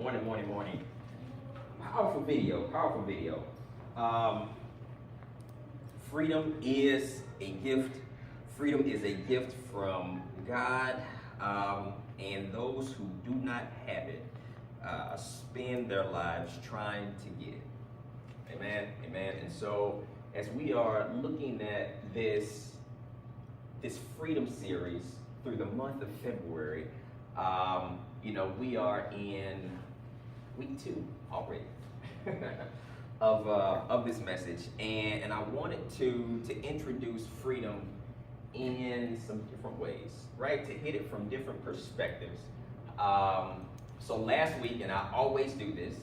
Morning. Powerful video. Um, Freedom is a gift. Freedom is a gift from God, and those who do not have it spend their lives trying to get it. Amen. And so, as we are looking at this freedom series through the month of February, we are in week 2 already of this message, and I wanted to introduce freedom in some different ways, right? To hit it from different perspectives. So last week, and I always do this,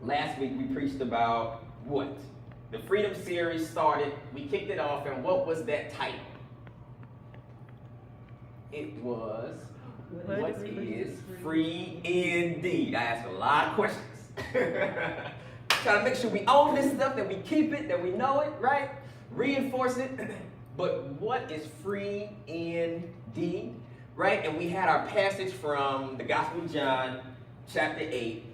last week we preached about what? The freedom series started, we kicked it off, and what was that title? It was, what is free indeed? I asked a lot of questions. Trying to make sure we own this stuff, that we keep it, that we know it, right? Reinforce it. But what is free indeed, right? And we had our passage from the Gospel of John, chapter 8.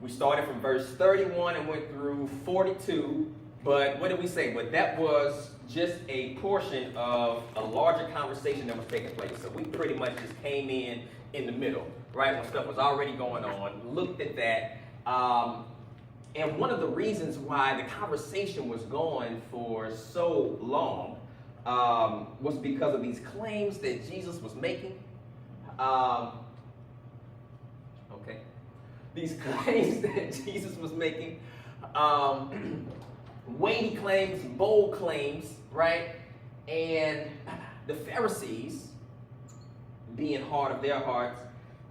We started from verse 31 and went through 42. But what did we say? But that was just a portion of a larger conversation that was taking place. So we pretty much just came in the middle, right? When stuff was already going on, looked at that. And one of the reasons why the conversation was going for so long was because of these claims that Jesus was making. These claims that Jesus was making. Weighty claims, bold claims, right? And the Pharisees, being hard of their hearts,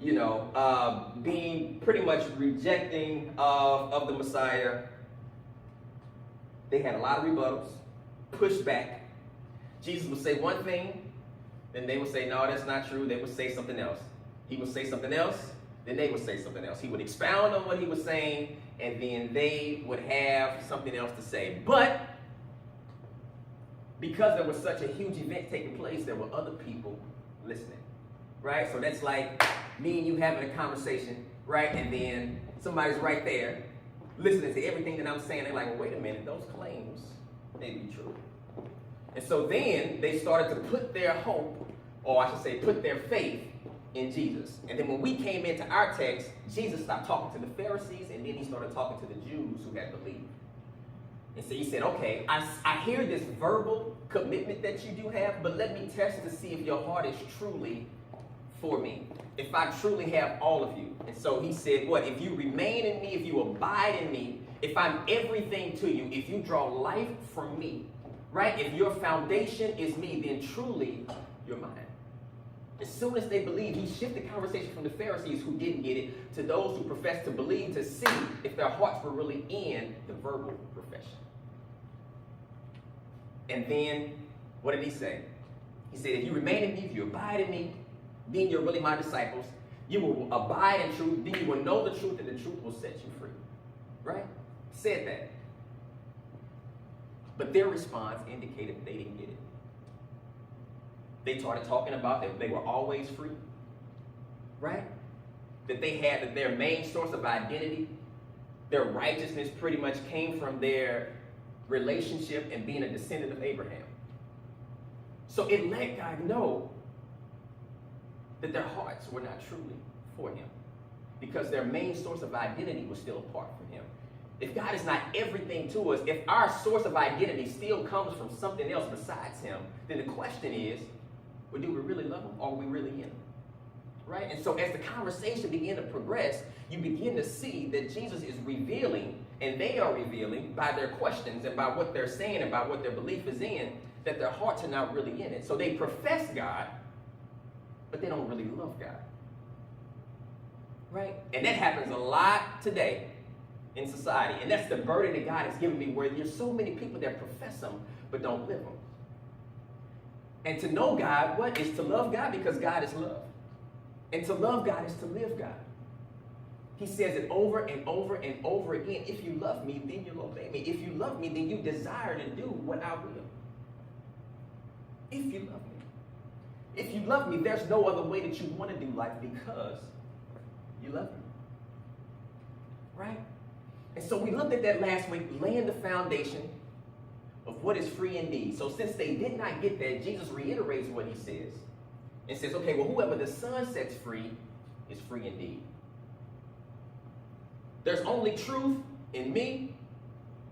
being pretty much rejecting of the Messiah, they had a lot of rebuttals, pushback. Jesus would say one thing, then they would say, no, that's not true. They would say something else. He would say something else, then they would say something else. He would expound on what he was saying, and then they would have something else to say. But because there was such a huge event taking place, there were other people listening, right? So that's like me and you having a conversation, right? And then somebody's right there listening to everything that I'm saying. They're like, well, wait a minute, those claims may be true. And so then they started to put their hope, or I should say put their faith in Jesus. And then when we came into our text, Jesus stopped talking to the Pharisees, and then he started talking to the Jews who had believed. And so he said, okay, I hear this verbal commitment that you do have, but let me test to see if your heart is truly for me, if I truly have all of you. And so he said, what? If you remain in me, if you abide in me, if I'm everything to you, if you draw life from me, right? If your foundation is me, then truly you're mine. As soon as they believed, he shifted the conversation from the Pharisees who didn't get it to those who professed to believe, to see if their hearts were really in the verbal profession. And then, what did he say? He said, if you remain in me, if you abide in me, then you're really my disciples. You will abide in truth, then you will know the truth, and the truth will set you free. Right? He said that. But their response indicated they didn't get it. They started talking about that they were always free, right? That their main source of identity, their righteousness pretty much came from their relationship and being a descendant of Abraham. So it let God know that their hearts were not truly for him, because their main source of identity was still apart from him. If God is not everything to us, if our source of identity still comes from something else besides him, then the question is, well, do we really love him? Or are we really in him? Right? And so as the conversation began to progress, you begin to see that Jesus is revealing, and they are revealing by their questions and by what they're saying, about what their belief is in, that their hearts are not really in it. So they profess God, but they don't really love God. Right? And that happens a lot today in society. And that's the burden that God has given me, where there's so many people that profess him, but don't live him. And to know God, what is to love God? Because God is love. And to love God is to live God. He says it over and over and over again. If you love me, then you'll obey me. If you love me, then you desire to do what I will. If you love me. If you love me, there's no other way that you want to do life, because you love me. right? And so we looked at that last week, laying the foundation of what is free indeed. So since they did not get that, Jesus reiterates what he says and says, okay, well, whoever the Son sets free is free indeed. There's only truth in me.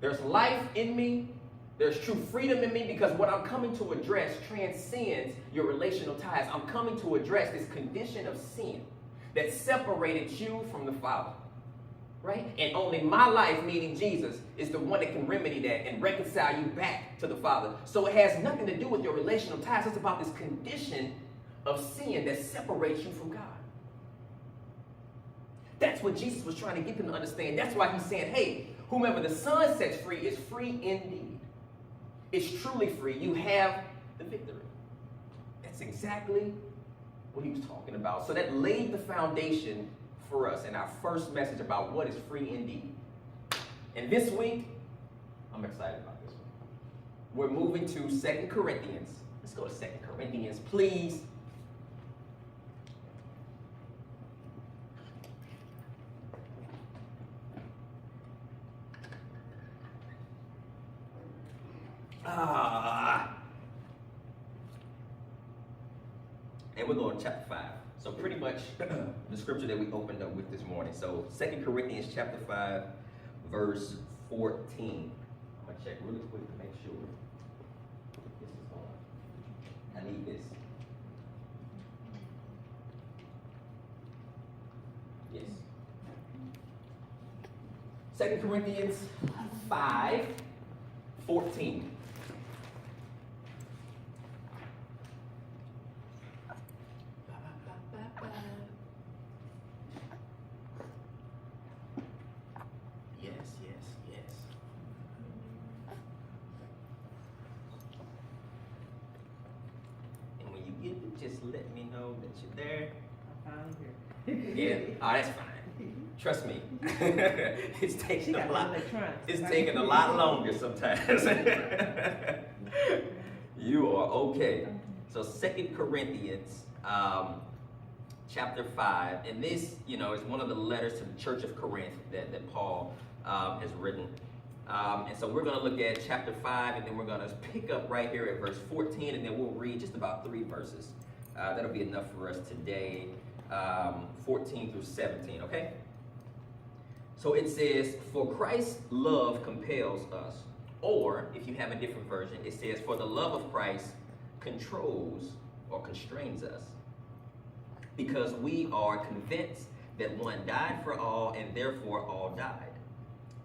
There's life in me. There's true freedom in me, because what I'm coming to address transcends your relational ties. I'm coming to address this condition of sin that separated you from the Father, right? And only my life, meaning Jesus, is the one that can remedy that and reconcile you back to the Father. So it has nothing to do with your relational ties. It's about this condition of sin that separates you from God. That's what Jesus was trying to get them to understand. That's why he's saying, hey, whomever the Son sets free is free indeed. It's truly free. You have the victory. That's exactly what he was talking about. So that laid the foundation for us in our first message about what is free indeed. And this week, I'm excited about this one. We're moving to 2 Corinthians. Let's go to 2 Corinthians, please. And we're going to chapter 5. So pretty much the scripture that we opened up with this morning. So 2 Corinthians chapter 5, verse 14. I'm going to check really quick to make sure this is on. I need this. Yes. 2 Corinthians 5, 14. Just let me know that you're there. I found her. Yeah, oh, that's fine. Trust me. It's taking a lot. It's taking a lot longer sometimes. You are okay. So 2 Corinthians chapter 5, and this, is one of the letters to the church of Corinth that Paul has written. And so we're going to look at chapter 5, and then we're going to pick up right here at verse 14, and then we'll read just about 3 verses. That'll be enough for us today, 14 through 17, okay? So it says, for Christ's love compels us. Or, if you have a different version, it says, for the love of Christ controls or constrains us. Because we are convinced that one died for all, and therefore all died.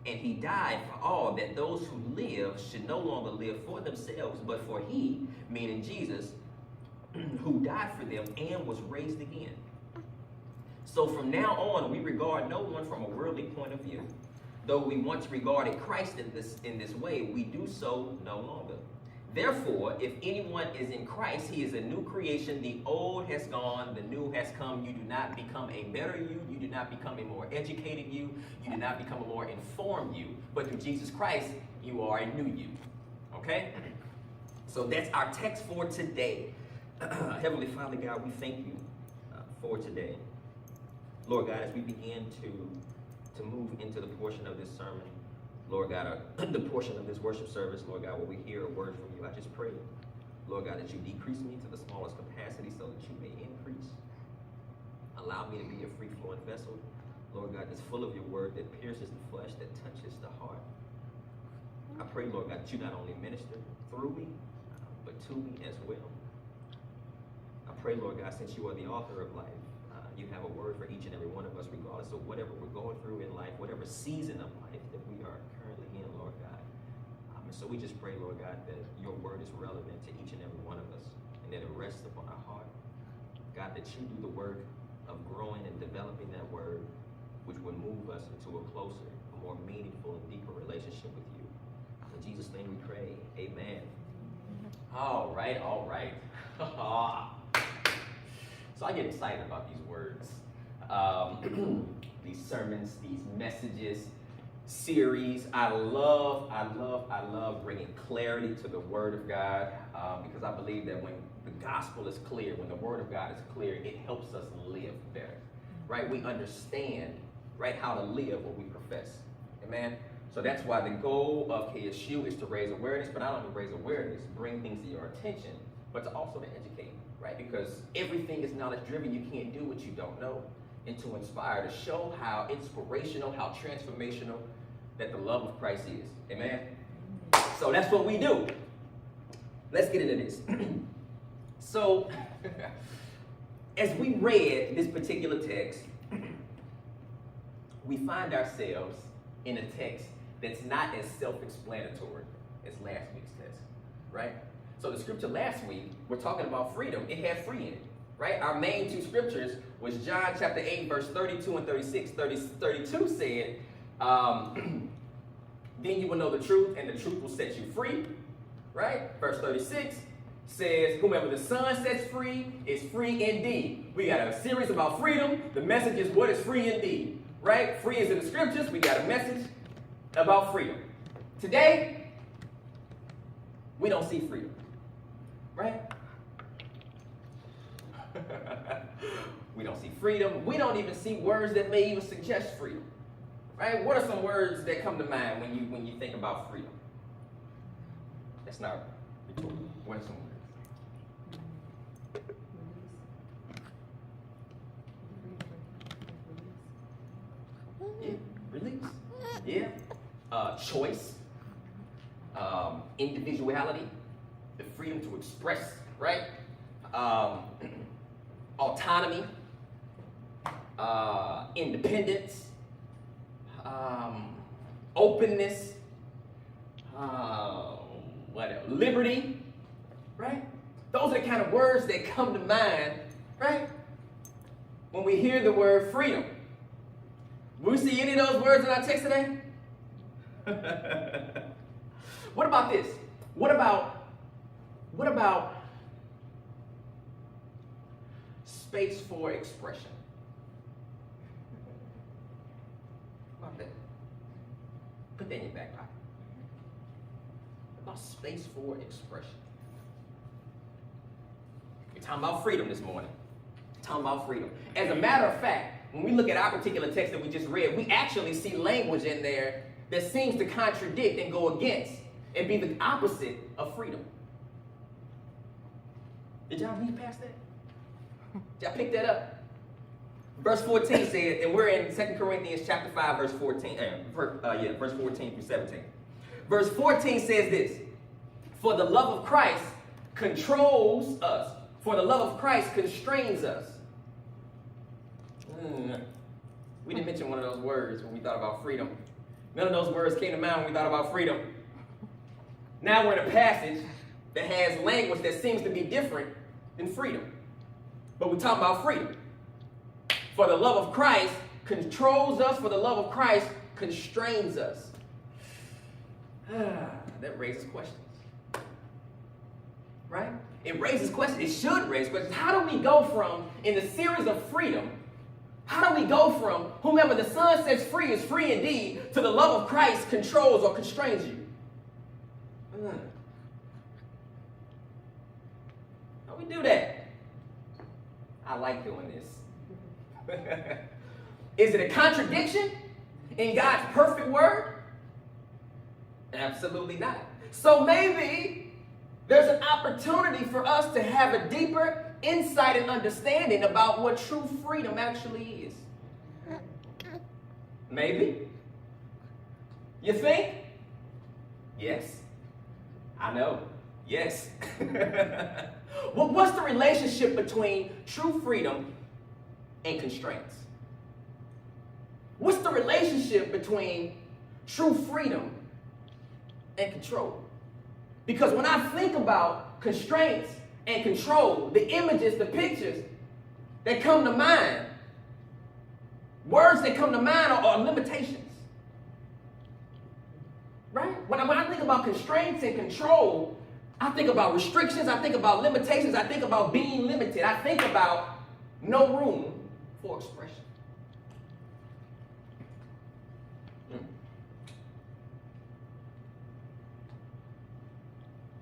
And he died for all, that those who live should no longer live for themselves, but for he, meaning Jesus, who died for them and was raised again. So from now on, we regard no one from a worldly point of view. Though we once regarded Christ in this way, we do so no longer. Therefore, if anyone is in Christ, he is a new creation. The old has gone, the new has come. You do not become a better you. You do not become a more educated you. You do not become a more informed you. But through Jesus Christ, you are a new you. Okay? So that's our text for today. Heavenly Father, God, we thank you for today. Lord God, as we begin to move into the portion of this sermon, Lord God, the portion of this worship service, Lord God, where we hear a word from you, I just pray, Lord God, that you decrease me to the smallest capacity so that you may increase. Allow me to be a free-flowing vessel, Lord God, that's full of your word, that pierces the flesh, that touches the heart. I pray, Lord God, that you not only minister through me, but to me as well. I pray, Lord God, since you are the author of life, you have a word for each and every one of us, regardless of whatever we're going through in life, whatever season of life that we are currently in, Lord God. And so we just pray, Lord God, that your word is relevant to each and every one of us, and that it rests upon our heart. God, that you do the work of growing and developing that word, which would move us into a closer, a more meaningful and deeper relationship with you. In Jesus' name we pray, amen. All right, all right. So I get excited about these words, these sermons, these messages, series. I love bringing clarity to the Word of God, because I believe that when the gospel is clear, when the Word of God is clear, it helps us live better, right? We understand right? How to live what we profess. Amen? So that's why the goal of KSU is to raise awareness, but not only raise awareness, bring things to your attention, but to also to educate, right? Because everything is knowledge driven. You can't do what you don't know. And to inspire, to show how inspirational, how transformational that the love of Christ is. Amen? So that's what we do. Let's get into this. So, as we read this particular text, we find ourselves in a text that's not as self-explanatory as last week's text, right? So the scripture last week, we're talking about freedom. It had free in it, right? Our main two scriptures was John chapter 8, verse 32 and 36. 32 said, then you will know the truth, and the truth will set you free, right? Verse 36 says, whomever the Son sets free is free indeed. We got a series about freedom. The message is what is free indeed, right? Free is in the scriptures. We got a message about freedom. Today, we don't see freedom, right? We don't see freedom. We don't even see words that may even suggest freedom, right? What are some words that come to mind when you think about freedom? That's not rhetorical. What are some words? Yeah, release. Yeah. Choice. Individuality. The freedom to express, right? Autonomy. Independence. Openness. What else? Liberty. Right? Those are the kind of words that come to mind, right? When we hear the word freedom. Will we see any of those words in our text today? What about this? What about space for expression? What about that? Put that in your back pocket. What about space for expression? We're talking about freedom this morning. We're talking about freedom. As a matter of fact, when we look at our particular text that we just read, we actually see language in there that seems to contradict and go against and be the opposite of freedom. Did y'all read past that? Did y'all pick that up? Verse 14 said, and we're in 2 Corinthians chapter 5, verse 14. Verse 14 through 17. Verse 14 says this, for the love of Christ controls us. For the love of Christ constrains us. We didn't mention one of those words when we thought about freedom. None of those words came to mind when we thought about freedom. Now we're in a passage that has language that seems to be different than freedom. But we're talking about freedom. For the love of Christ controls us, for the love of Christ constrains us. That raises questions. Right? It raises questions. It should raise questions. How do we go from, in the series of freedom, how do we go from whomever the Son sets free is free indeed to the love of Christ controls or constrains you? How do we do that? I like doing this. Is it a contradiction in God's perfect word? Absolutely not. So maybe there's an opportunity for us to have a deeper insight and understanding about what true freedom actually is. Maybe. You think? Yes. I know. Yes. Well, what's the relationship between true freedom and constraints? What's the relationship between true freedom and control? Because when I think about constraints and control, the images, the pictures that come to mind, words that come to mind are limitations. Right? When I think about constraints and control, I think about restrictions, I think about limitations, I think about being limited, I think about no room for expression.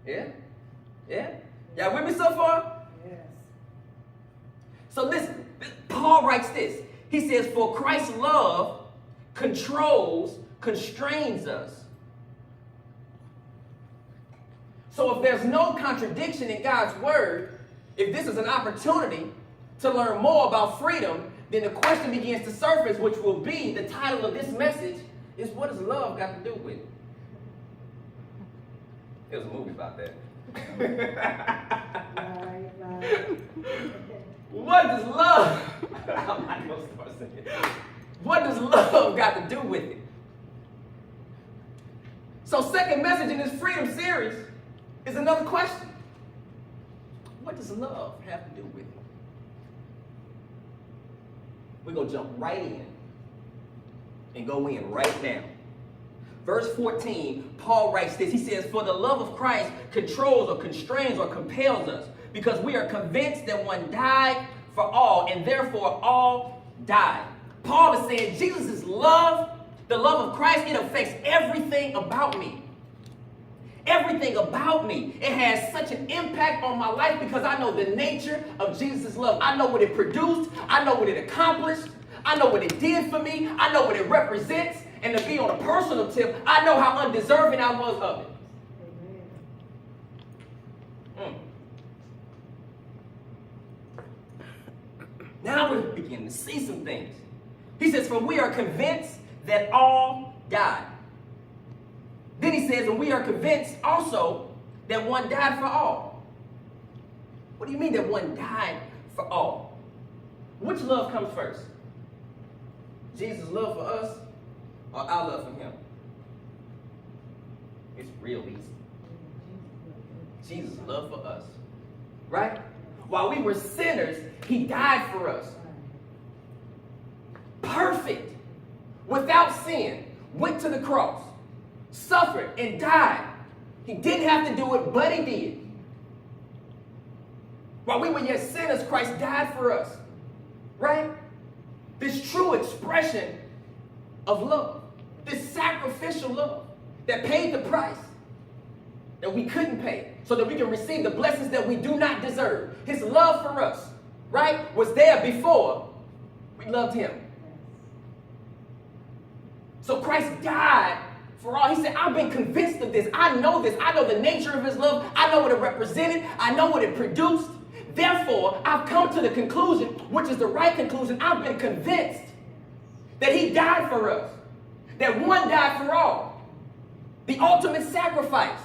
Yeah? Yeah? Y'all with me so far? Yes. So listen, Paul writes this. He says, for Christ's love controls, constrains us. So if there's no contradiction in God's word, if this is an opportunity to learn more about freedom, then the question begins to surface, which will be the title of this message, is what does love got to do with it? There was a movie about that. Right. What does love? I'm not gonna start saying. What does love got to do with it? So, second message in this freedom series is another question. What does love have to do with it? We're gonna jump right in and go in right now. Verse 14, Paul writes this. He says, "For the love of Christ controls or constrains or compels us, because we are convinced that one died for all, and therefore all died." Paul is saying Jesus' love, the love of Christ, it affects everything about me. Everything about me. It has such an impact on my life because I know the nature of Jesus' love. I know what it produced. I know what it accomplished. I know what it did for me. I know what it represents. And to be on a personal tip, I know how undeserving I was of it. Now we're beginning to see some things. He says, "For we are convinced that all died." Then he says, "And we are convinced also that one died for all." What do you mean that one died for all? Which love comes first? Jesus' love for us or our love for him? It's real easy. Jesus' love for us. Right? While we were sinners, he died for us. Perfect. Without sin. Went to the cross. Suffered and died. He didn't have to do it, but he did. While we were yet sinners, Christ died for us. Right? This true expression of love. This sacrificial love that paid the price that we couldn't pay so that we can receive the blessings that we do not deserve. His love for us, right, was there before we loved him. So Christ died for all. He said, "I've been convinced of this. I know this. I know the nature of his love. I know what it represented. I know what it produced. Therefore, I've come to the conclusion, which is the right conclusion. I've been convinced that he died for us. That one died for all. The ultimate sacrifice.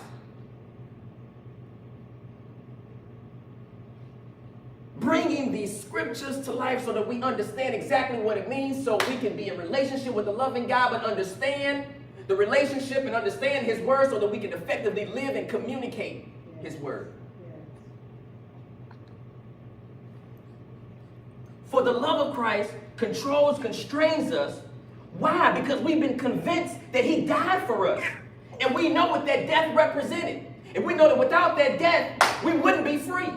Bringing these scriptures to life so that we understand exactly what it means, so we can be in relationship with the loving God, but understand the relationship and understand his word so that we can effectively live and communicate his word. For the love of Christ controls, constrains us. Why? Because we've been convinced that he died for us. And we know what that death represented. And we know that without that death, we wouldn't be free.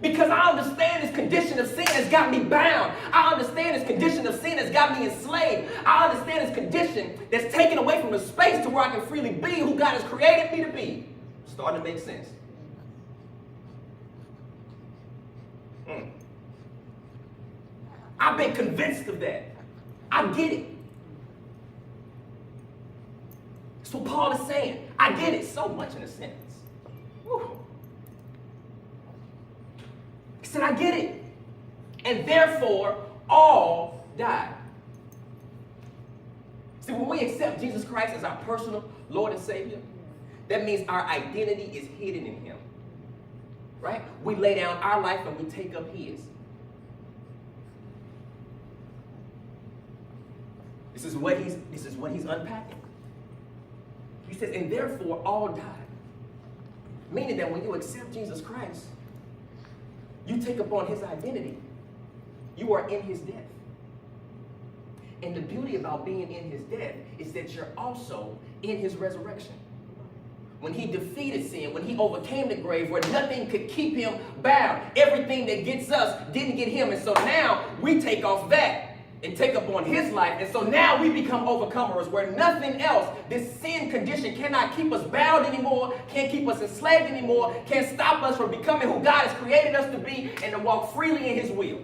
Because I understand this condition of sin has got me bound. I understand this condition of sin has got me enslaved. I understand this condition that's taken away from the space to where I can freely be who God has created me to be. Starting to make sense. I've been convinced of that. I get it. That's what Paul is saying. I get it so much in a sentence. Whew. He said, I get it. And therefore, all died. See, when we accept Jesus Christ as our personal Lord and Savior, that means our identity is hidden in him. Right? We lay down our life and we take up his. This is what he's unpacking. He says, and therefore all died. Meaning that when you accept Jesus Christ, you take upon his identity. You are in his death. And the beauty about being in his death is that you're also in his resurrection. When he defeated sin, when he overcame the grave, where nothing could keep him bound. Everything that gets us didn't get him. And so now we take off that and take upon his life. And so now we become overcomers, where nothing else, this sin condition cannot keep us bound anymore, can't keep us enslaved anymore, can't stop us from becoming who God has created us to be and to walk freely in his will.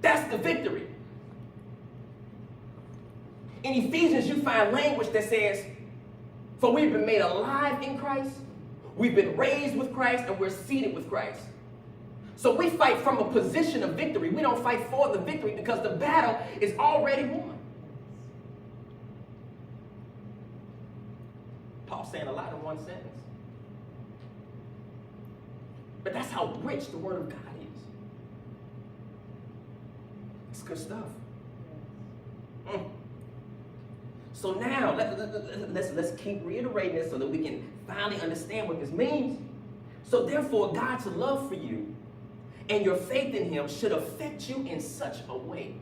That's the victory. In Ephesians, you find language that says, for we've been made alive in Christ, we've been raised with Christ, and we're seated with Christ. So we fight from a position of victory. We don't fight for the victory because the battle is already won. Paul's saying a lot in one sentence. But that's how rich the Word of God is. It's good stuff. So now, let's keep reiterating this so that we can finally understand what this means. So therefore, God's love for you and your faith in Him should affect you in such a way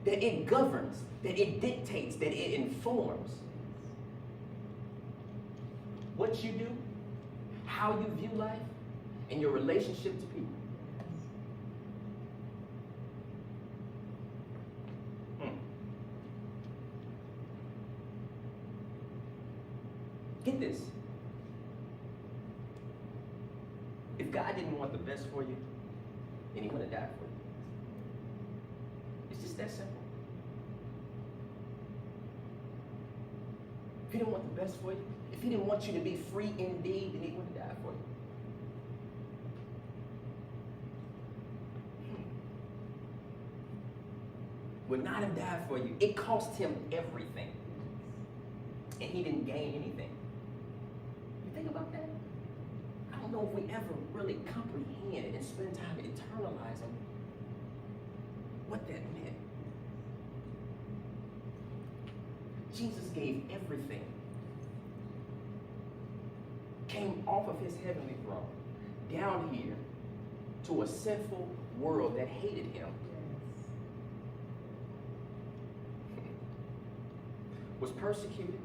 that it governs, that it dictates, that it informs what you do, how you view life, and your relationship to people. Get this. If God didn't want the best for you, then He would have died for you. It's just that simple. If He didn't want the best for you, if He didn't want you to be free indeed, then He would have died for you. Would not have died for you. It cost Him everything. And He didn't gain anything. You think about that? I don't know if we ever really comprehend and spend time internalizing what that meant. Jesus gave everything. Came off of His heavenly throne, down here to a sinful world that hated Him. Was persecuted,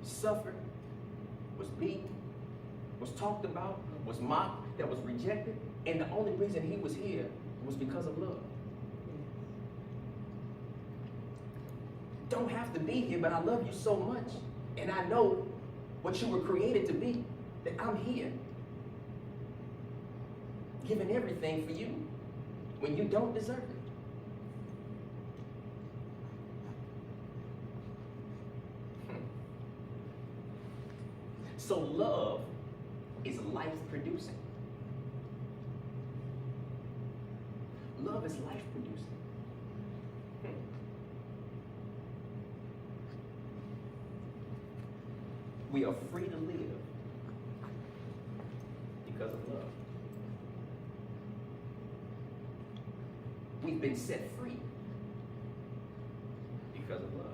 suffered, was beaten, was talked about, was mocked, that was rejected, and the only reason He was here was because of love. Don't have to be here, but I love you so much, and I know what you were created to be, that I'm here, giving everything for you when you don't deserve it. So love is life producing. Love is life producing. We are free to live because of love. We've been set free because of love.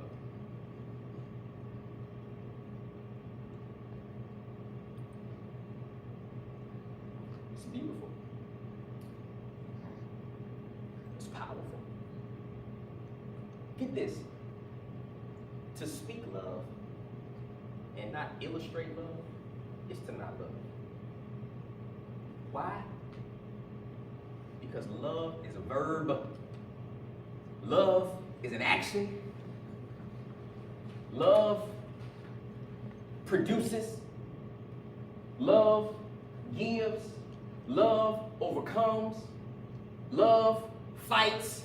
It's beautiful. It's powerful. Get this. To speak love and not illustrate love is to not love. Why? Because love is a verb. Love is an action. Love produces. Love gives. Love overcomes. Love fights.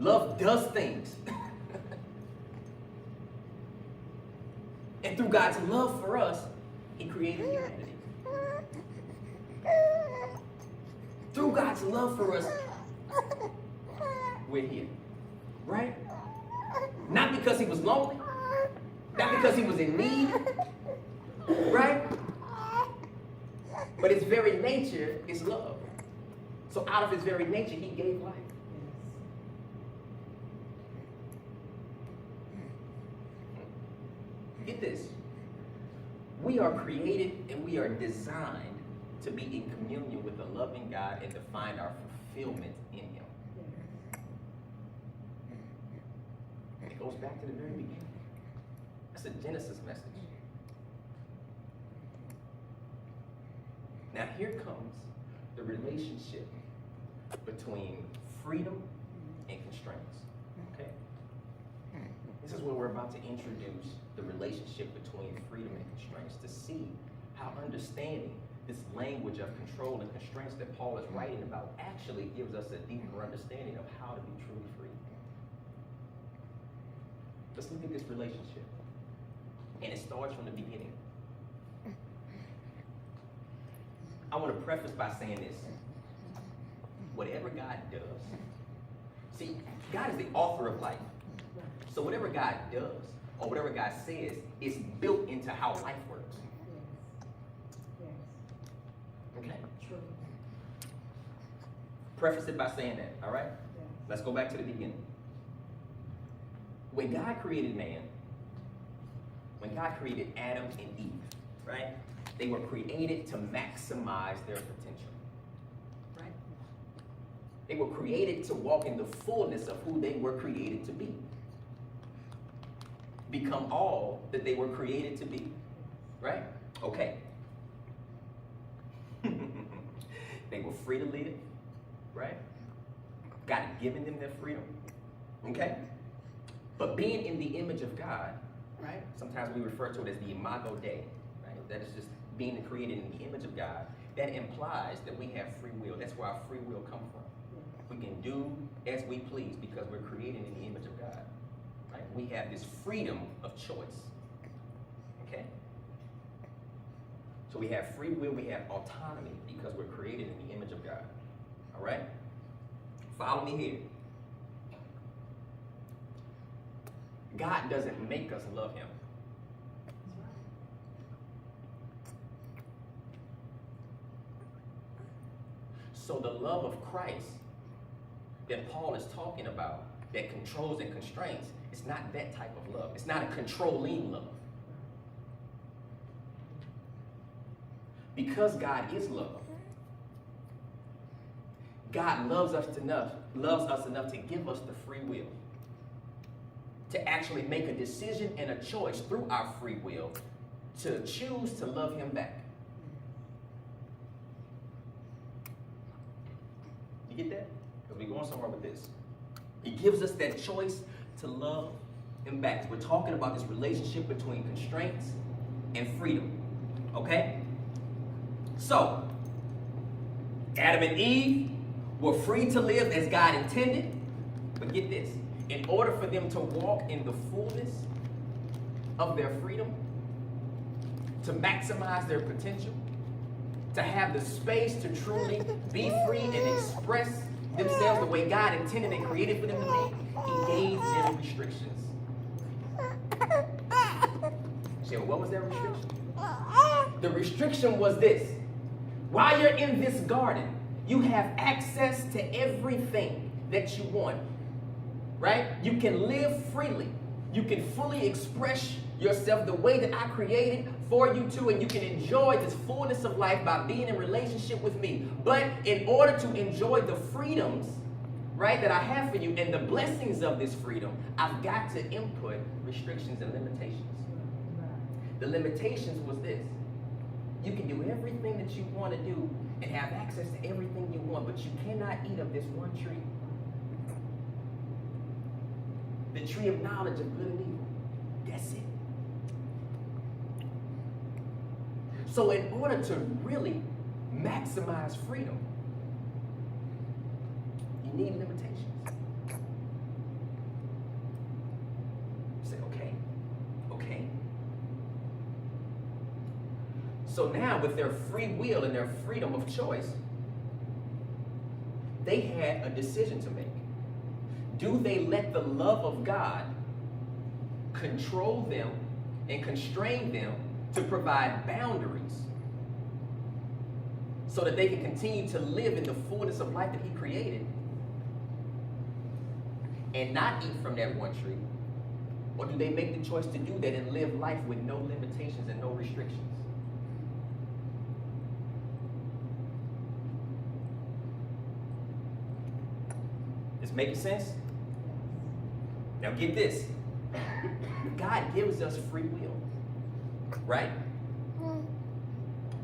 Love does things. And through God's love for us, He created humanity. Through God's love for us, we're here. Right? Not because He was lonely. Not because He was in need. Right? But His very nature is love. So out of His very nature, He gave life. Get this. We are created and we are designed to be in communion with the loving God and to find our fulfillment in Him. It goes back to the very beginning. That's a Genesis message. Now here comes the relationship between freedom and constraints. Okay? This is where we're about to introduce the relationship between freedom and constraints to see how understanding this language of control and constraints that Paul is writing about actually gives us a deeper understanding of how to be truly free. Let's look at this relationship. And it starts from the beginning. I want to preface by saying this. Whatever God does, see, God is the author of life. So whatever God does, or whatever God says, is built into how life works. Okay? True. Preface it by saying that, all right? Yes. Let's go back to the beginning. When God created man, when God created Adam and Eve, right? They were created to maximize their potential, right? They were created to walk in the fullness of who they were created to be. Become all that they were created to be, right? Okay. They were free to live, right? God had given them their freedom, okay? But being in the image of God, right? Sometimes we refer to it as the imago Dei, right? That is just being created in the image of God. That implies that we have free will. That's where our free will comes from. We can do as we please because we're created in the image of God, right? We have this freedom of choice, okay? So we have free will, we have autonomy because we're created in the image of God, all right? Follow me here. God doesn't make us love him. So the love of Christ that Paul is talking about, that controls and constraints, it's not that type of love. It's not a controlling love. Because God is love, God loves us enough to give us the free will to actually make a decision and a choice through our free will to choose to love him back. You get that? Because we're going somewhere with this. He gives us that choice to love him back. So we're talking about this relationship between constraints and freedom. Okay? So, Adam and Eve were free to live as God intended. But get this. In order for them to walk in the fullness of their freedom, to maximize their potential, to have the space to truly be free and express themselves the way God intended and created for them to be, he gave them restrictions. So what was their restriction? The restriction was this. While you're in this garden, you have access to everything that you want. Right? You can live freely. You can fully express yourself the way that I created for you to, and you can enjoy this fullness of life by being in relationship with me. But in order to enjoy the freedoms, right, that I have for you and the blessings of this freedom, I've got to input restrictions and limitations. The limitations was this. You can do everything that you want to do and have access to everything you want, but you cannot eat of this one tree. The tree of knowledge of good and evil. That's it. So in order to really maximize freedom, you need limitations. You say, okay. So now with their free will and their freedom of choice, they had a decision to make. Do they let the love of God control them and constrain them to provide boundaries so that they can continue to live in the fullness of life that he created and not eat from that one tree? Or do they make the choice to do that and live life with no limitations and no restrictions? This making sense? Now get this. God gives us free will, right?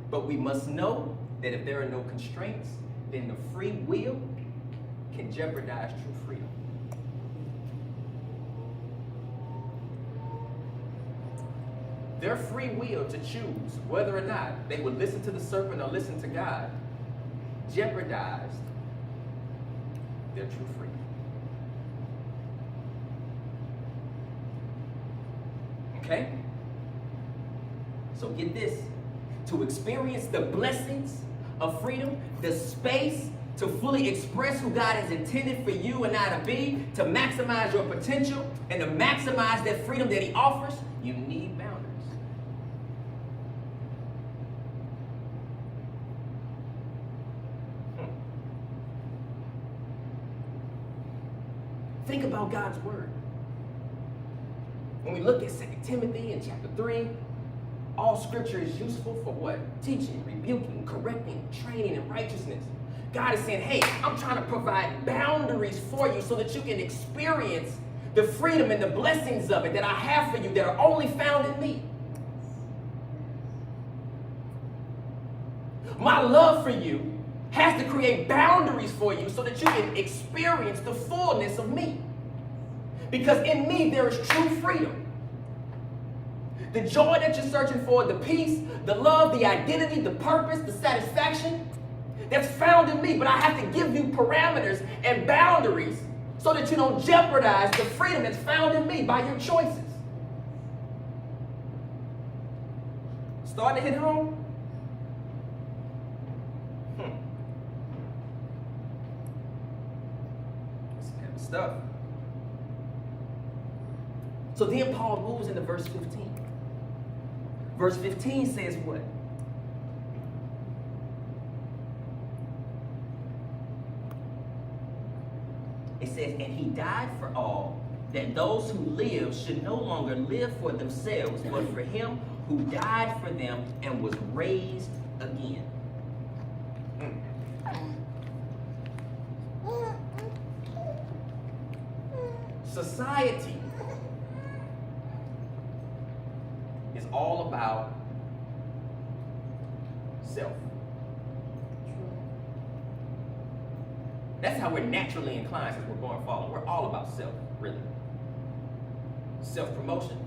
But we must know that if there are no constraints, then the free will can jeopardize true freedom. their free will to choose whether or not they would listen to the serpent or listen to God jeopardized their true freedom. Okay? So get this. To experience the blessings of freedom, the space to fully express who God has intended for you and I to be, to maximize your potential, and to maximize that freedom that He offers, you need boundaries. Think about God's word. When we look at 2 Timothy in chapter 3, all scripture is useful for what? Teaching, rebuking, correcting, training in righteousness. God is saying, hey, I'm trying to provide boundaries for you so that you can experience the freedom and the blessings of it that I have for you that are only found in me. My love for you has to create boundaries for you so that you can experience the fullness of me. Because in me there is true freedom. The joy that you're searching for, the peace, the love, the identity, the purpose, the satisfaction, that's found in me. But I have to give you parameters and boundaries so that you don't jeopardize the freedom that's found in me by your choices. Starting to hit home? It's heavy stuff. So then Paul moves into verse 15. Verse 15 says what? It says, and He died for all, that those who live should no longer live for themselves, but for Him who died for them and was raised again. Society is all about self. That's how we're naturally inclined since we're born fallen. We're all about self, really. Self-promotion,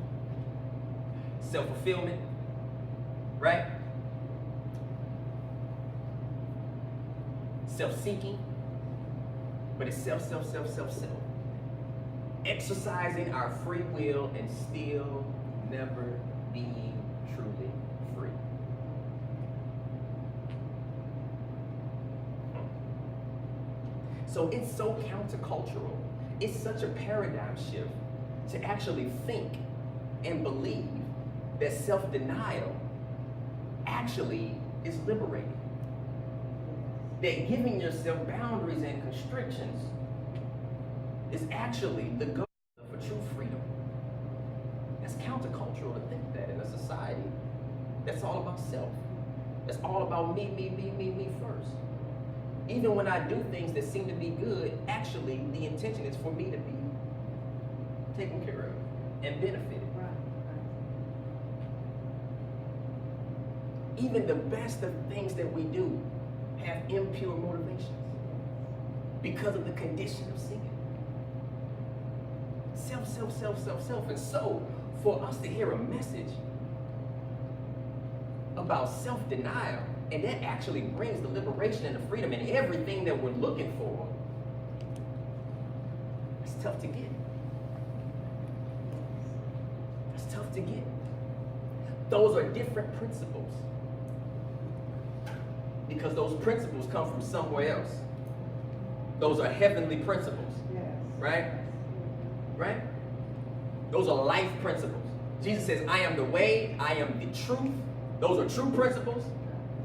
self-fulfillment, right? Self-seeking, but it's self. Exercising our free will and still never being truly free. So it's so countercultural. It's such a paradigm shift to actually think and believe that self-denial actually is liberating. That giving yourself boundaries and constrictions is actually the goal for true freedom. That's countercultural to think that in a society that's all about self. That's all about me first. Even when I do things that seem to be good, actually the intention is for me to be taken care of and benefited. Even the best of things that we do have impure motivations because of the condition of sin. Self. And so, for us to hear a message about self-denial, and that actually brings the liberation and the freedom and everything that we're looking for, it's tough to get. It's tough to get. Those are different principles. Because those principles come from somewhere else. Those are heavenly principles. Yes. Right? Right? Those are life principles. Jesus says, I am the way, I am the truth. Those are true principles.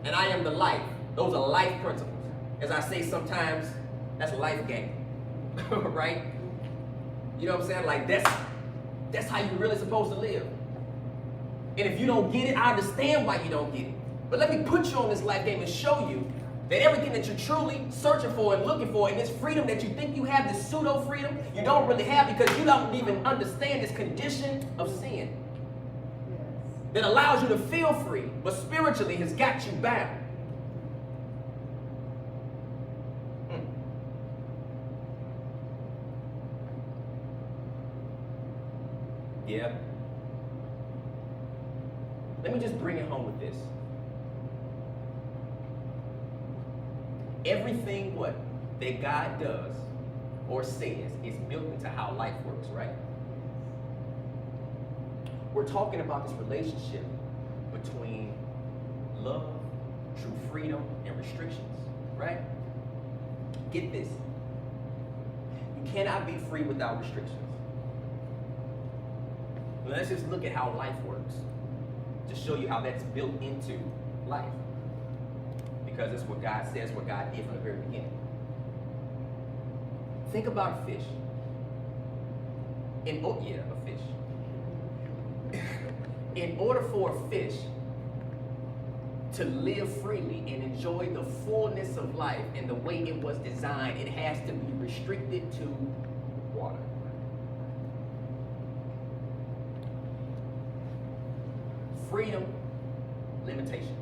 And I am the life. Those are life principles. As I say sometimes, that's a life game. Right? You know what I'm saying? Like that's how you're really supposed to live. And if you don't get it, I understand why you don't get it. But let me put you on this life game and show you that everything that you're truly searching for and looking for, and this freedom that you think you have, this pseudo freedom, you don't really have because you don't even understand this condition of sin that allows you to feel free, but spiritually has got you bound. Yeah. Let me just bring it home with this. Everything what that God does or says is built into how life works, right? We're talking about this relationship between love, true freedom, and restrictions, right? Get this. You cannot be free without restrictions. Let's just look at how life works to show you how that's built into life. Because it's what God says, what God did from the very beginning. Think about a fish. A fish. In order for a fish to live freely and enjoy the fullness of life and the way it was designed, it has to be restricted to water. Freedom, limitations.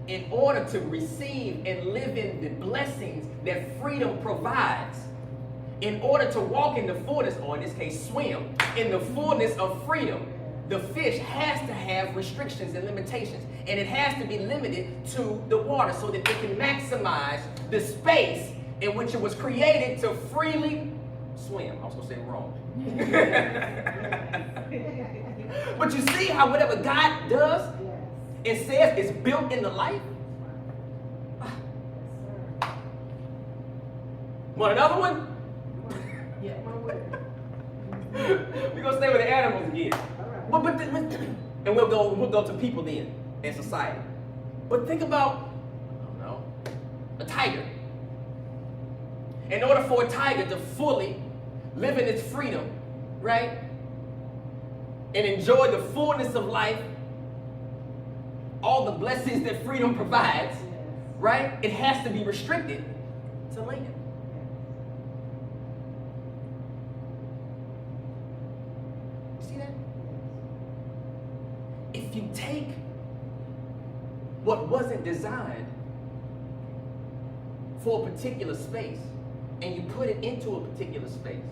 In order to receive and live in the blessings that freedom provides, in order to walk in the fullness, or in this case, swim in the fullness of freedom, the fish has to have restrictions and limitations. And it has to be limited to the water so that it can maximize the space in which it was created to freely swim. I was going to say wrong. But you see how whatever God does and says is built in the life? Want another one? Yeah. We're going to stay with the animals again. And we'll go to people then in society. But think about, I don't know, a tiger. In order for a tiger to fully live in its freedom, right? And enjoy the fullness of life, all the blessings that freedom provides, right? It has to be restricted to land. See that? If you take what wasn't designed for a particular space and you put it into a particular space,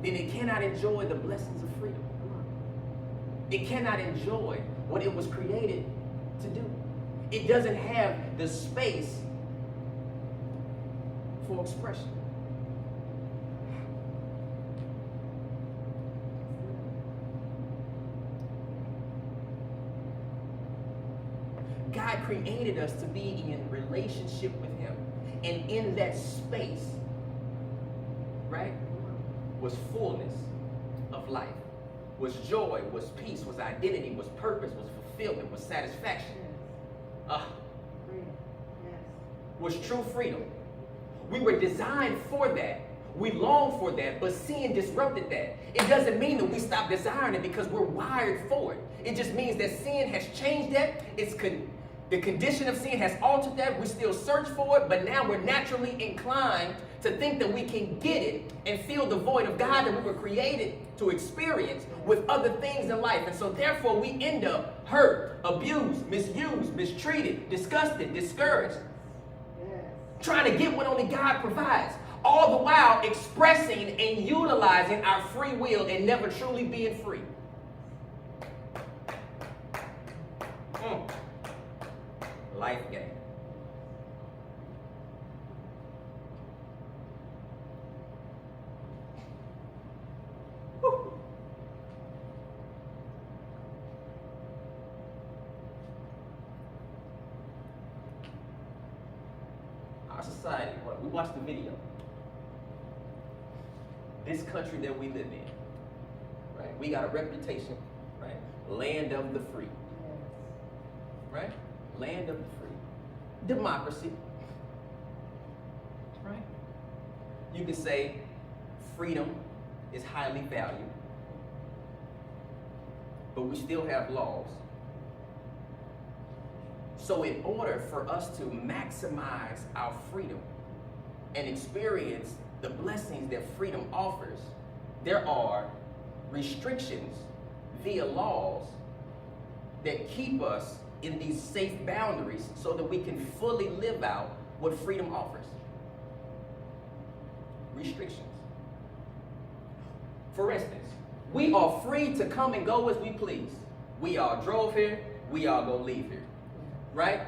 then it cannot enjoy the blessings of freedom. It cannot enjoy what it was created to do. It doesn't have the space for expression. God created us to be in relationship with Him. And in that space, right, was fullness of life, was joy, was peace, was identity, was purpose, was fulfillment, was satisfaction. Was true freedom. We were designed for that. We long for that, but sin disrupted that. It doesn't mean that we stop desiring it because we're wired for it. It just means that sin has changed that. The condition of sin has altered that. We still search for it, but now we're naturally inclined to think that we can get it and feel the void of God that we were created to experience with other things in life. And so therefore we end up hurt, abused, misused, mistreated, disgusted, discouraged, trying to get what only God provides, all the while expressing and utilizing our free will and never truly being free. Life game. Woo. Our society, we watched the video. This country that we live in, right? We got a reputation, right? Land of the free, right? Land of the free. Democracy, right? You can say freedom is highly valued, but we still have laws. So in order for us to maximize our freedom and experience the blessings that freedom offers, there are restrictions via laws that keep us in these safe boundaries so that we can fully live out what freedom offers. Restrictions. For instance, we are free to come and go as we please. We all drove here. We all gonna leave here, right?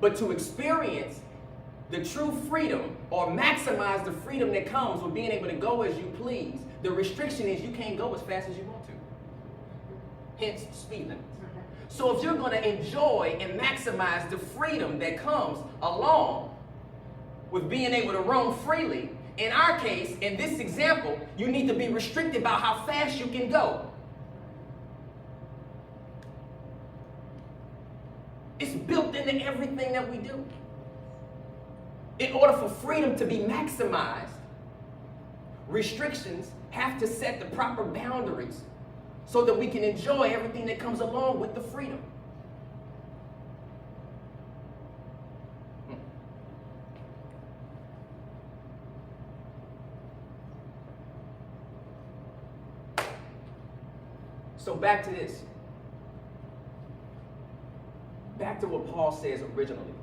But to experience the true freedom or maximize the freedom that comes with being able to go as you please, the restriction is you can't go as fast as you want to. Hence, speed limits. So if you're going to enjoy and maximize the freedom that comes along with being able to roam freely, in our case, in this example, you need to be restricted about how fast you can go. It's built into everything that we do. In order for freedom to be maximized, restrictions have to set the proper boundaries so that we can enjoy everything that comes along with the freedom. So back to this. Back to what Paul says originally.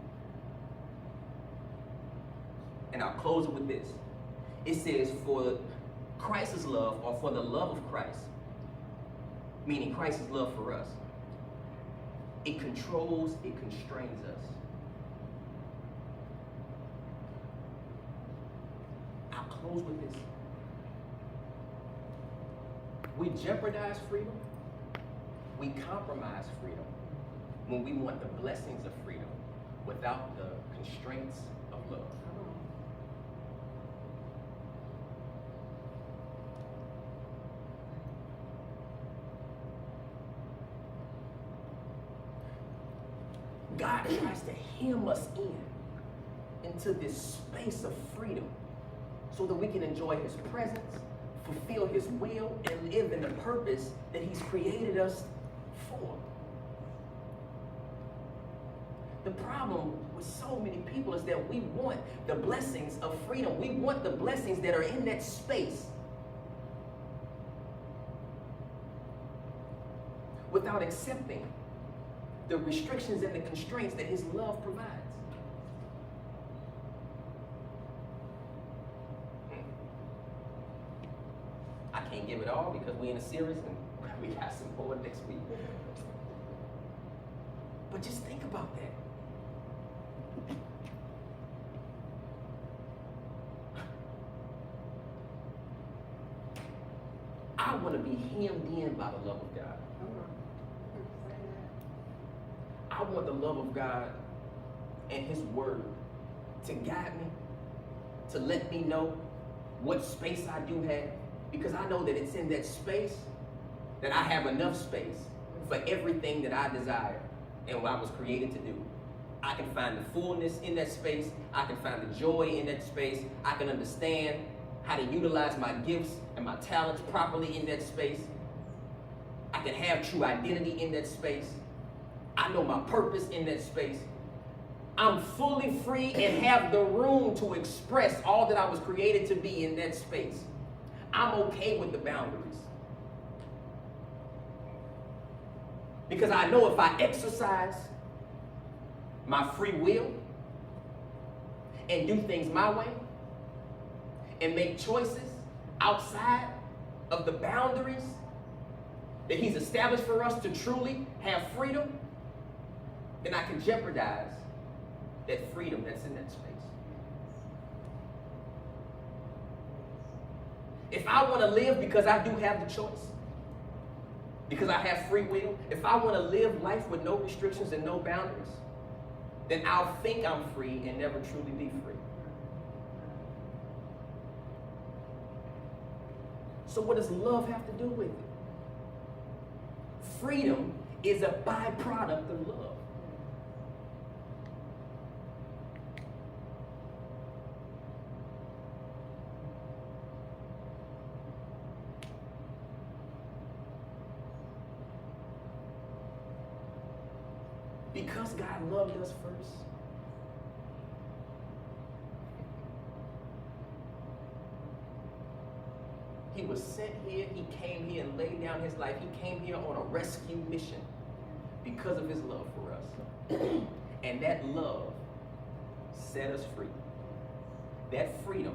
And I'll close it with this. It says, for Christ's love, or for the love of Christ, meaning Christ's love for us, it controls, it constrains us. I'll close with this. We jeopardize freedom, we compromise freedom when we want the blessings of freedom without the constraints of love. God tries to hem us into this space of freedom so that we can enjoy his presence, fulfill his will, and live in the purpose that he's created us for. The problem with so many people is that we want the blessings of freedom. We want the blessings that are in that space without accepting the restrictions and the constraints that his love provides. I can't give it all because we're in a series and we got some more next week. But just think about that. I want to be hemmed in by the love of God. I want the love of God and his word to guide me, to let me know what space I do have, because I know that it's in that space that I have enough space for everything that I desire and what I was created to do. I can find the fullness in that space. I can find the joy in that space. I can understand how to utilize my gifts and my talents properly in that space. I can have true identity in that space. I know my purpose in that space. I'm fully free and have the room to express all that I was created to be in that space. I'm okay with the boundaries. Because I know if I exercise my free will and do things my way and make choices outside of the boundaries that he's established for us to truly have freedom, then I can jeopardize that freedom that's in that space. If I want to live because I do have the choice, because I have free will, if I want to live life with no restrictions and no boundaries, then I'll think I'm free and never truly be free. So what does love have to do with it? Freedom is a byproduct of love. Because God loved us first, he was sent here, he came here and laid down his life. He came here on a rescue mission because of his love for us. And that love set us free. That freedom,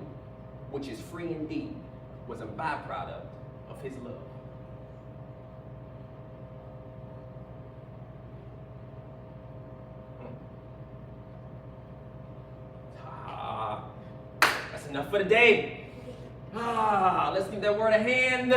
which is free indeed, was a byproduct of his love. enough for the day. Let's give that word a hand.